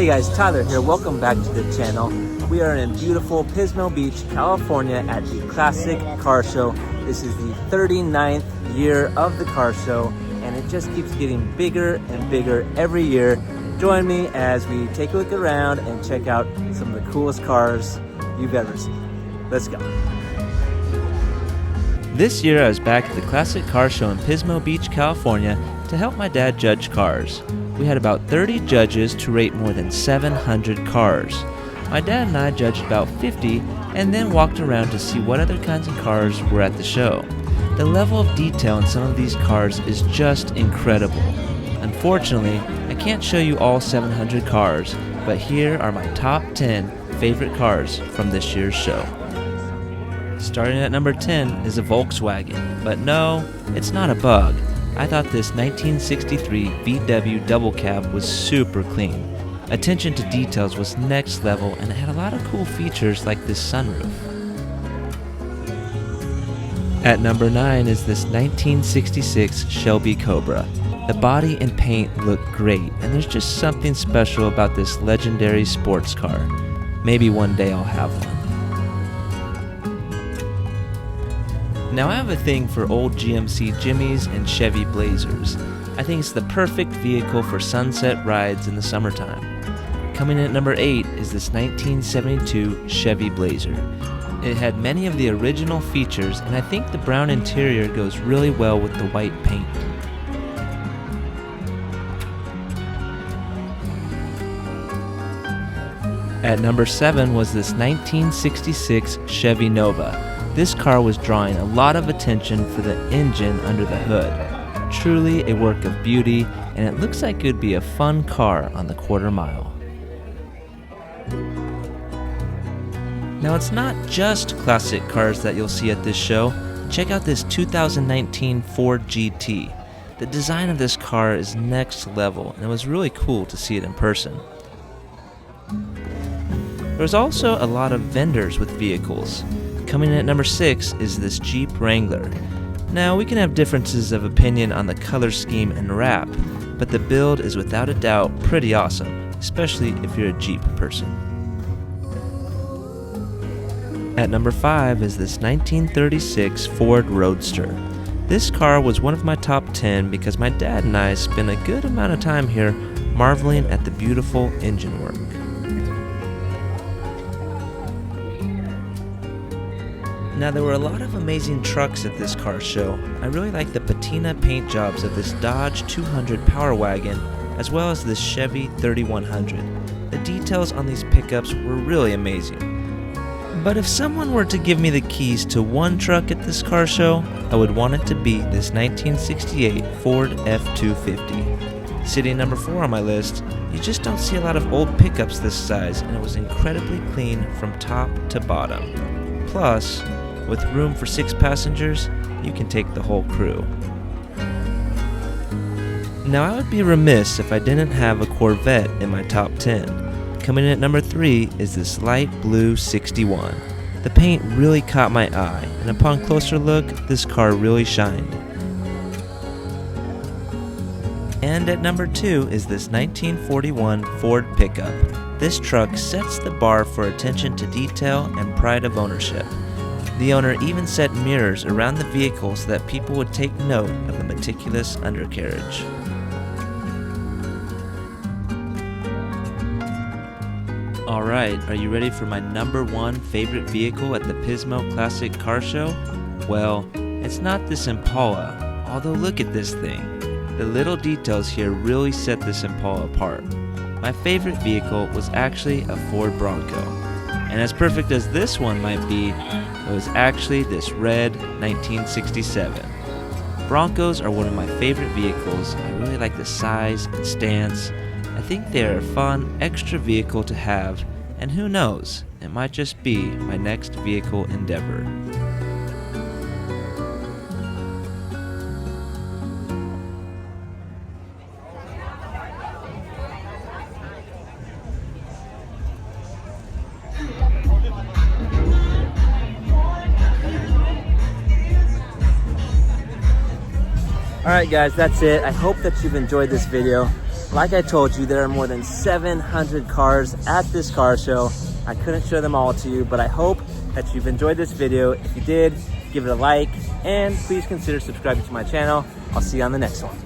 Hey guys, Tyler here. Welcome back to the channel. We are in beautiful Pismo Beach, California at the Classic Car Show. This is the 39th year of the car show, and it just keeps getting bigger and bigger every year. Join me as we take a look around and check out some of the coolest cars you've ever seen. Let's go. This year I was back at the Classic Car Show in Pismo Beach, California to help my dad judge cars. We had about 30 judges to rate more than 700 cars. My dad and I judged about 50 and then walked around to see what other kinds of cars were at the show. The level of detail in some of these cars is just incredible. Unfortunately, I can't show you all 700 cars, but here are my top 10 favorite cars from this year's show. Starting at number 10 is a Volkswagen, but no, it's not a bug. I thought this 1963 VW double cab was super clean. Attention to details was next level, and it had a lot of cool features like this sunroof. At number 9 is this 1966 Shelby Cobra. The body and paint look great, and there's just something special about this legendary sports car. Maybe one day I'll have one. Now I have a thing for old GMC Jimmys and Chevy Blazers. I think it's the perfect vehicle for sunset rides in the summertime. Coming in at number 8 is this 1972 Chevy Blazer. It had many of the original features, and I think the brown interior goes really well with the white paint. At number 7 was this 1966 Chevy Nova. This car was drawing a lot of attention for the engine under the hood. Truly a work of beauty, and it looks like it would be a fun car on the quarter mile. Now it's not just classic cars that you'll see at this show. Check out this 2019 Ford GT. The design of this car is next level, and it was really cool to see it in person. There's also a lot of vendors with vehicles. Coming in at number 6 is this Jeep Wrangler. Now we can have differences of opinion on the color scheme and wrap, but the build is without a doubt pretty awesome, especially if you're a Jeep person. At number 5 is this 1936 Ford Roadster. This car was one of my top 10 because my dad and I spent a good amount of time here marveling at the beautiful engine work. Now there were a lot of amazing trucks at this car show. I really like the patina paint jobs of this Dodge 200 Power Wagon, as well as this Chevy 3100. The details on these pickups were really amazing. But if someone were to give me the keys to one truck at this car show, I would want it to be this 1968 Ford F-250. Sitting number 4 on my list, you just don't see a lot of old pickups this size, and it was incredibly clean from top to bottom. Plus, with room for 6 passengers, you can take the whole crew. Now I would be remiss if I didn't have a Corvette in my top 10. Coming in at number 3 is this light blue 61. The paint really caught my eye, and upon closer look, this car really shined. And at number 2 is this 1941 Ford pickup. This truck sets the bar for attention to detail and pride of ownership. The owner even set mirrors around the vehicle so that people would take note of the meticulous undercarriage. Alright, are you ready for my number 1 favorite vehicle at the Pismo Classic Car Show? Well, it's not this Impala, although look at this thing. The little details here really set this Impala apart. My favorite vehicle was actually a Ford Bronco. And as perfect as this one might be, it was actually this red 1967. Broncos are one of my favorite vehicles. I really like the size and stance. I think they are a fun, extra vehicle to have, and who knows, it might just be my next vehicle endeavor. All Alright guys, that's it. I hope that you've enjoyed this video. Like I told you, there are more than 700 cars at this car show. I couldn't show them all to you, but I hope that you've enjoyed this video. If you did, give it a like, and please consider subscribing to my channel. I'll see you on the next one.